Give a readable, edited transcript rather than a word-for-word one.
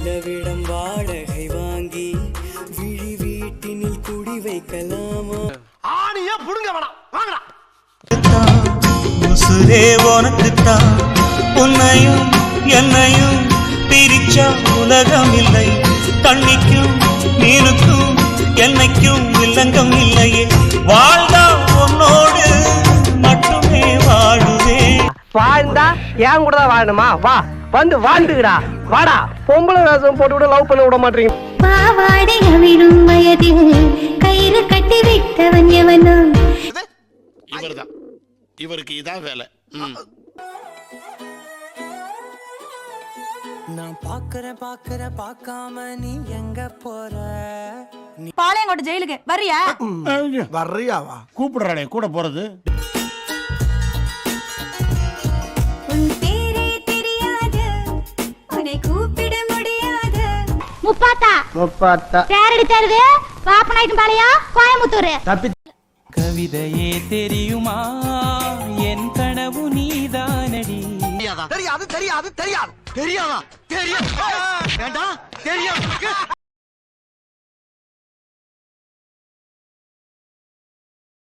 நிலவிடம் வாடகை வாங்கி விழி வீட்டினில் குடி வைக்கலாமா? ஆணியா புடுங்க வேணாம், வாங்கடா. உசுரே உனக்குத்தான், உன்னையும் என்னையும் பிரிச்சா உலகம் இல்லை. தண்ணிக்கும் மீனுக்கும் என்னைக்கும் வில்லங்கம் இல்லையே. வாழ்ந்தா உன்னோடு மட்டுமே வாழுவே. வாழ்ந்தா ஏன் கூட தான் வாழணுமா? வா வந்து வாழ்ந்துடா, வாடா. பொம்பளை வேஷம் போட்டு விட லவ் பண்ண விட மாட்டீங்க. பாவாடை அவிழும் வயதில் கயிறு கட்டி விட்டவன் எவனோ? இவர்தான், இவருக்கு இதான் வேலை. நான் பாக்குற பார்க்காம நீ எங்க போற? பாளையங்கோட்டை ஜெயிலுக்கு வரியா? வர்றியாவா? கூப்பிடுறானே கூட போறது. உன் பேரே தெரியாது, உன்னை கூப்பிட முடியாது. முப்பாத்தா பேர் எடுத்தது பாப்பநாயக்கன் பாளையம், கோயம்புத்தூர். கவிதையே தெரியுமா? என் கனவு நீதானடி. தெரியாது தெரியாது தெரியாது தெரியாதா? தெரியும் வேண்டாம் தெரியும்.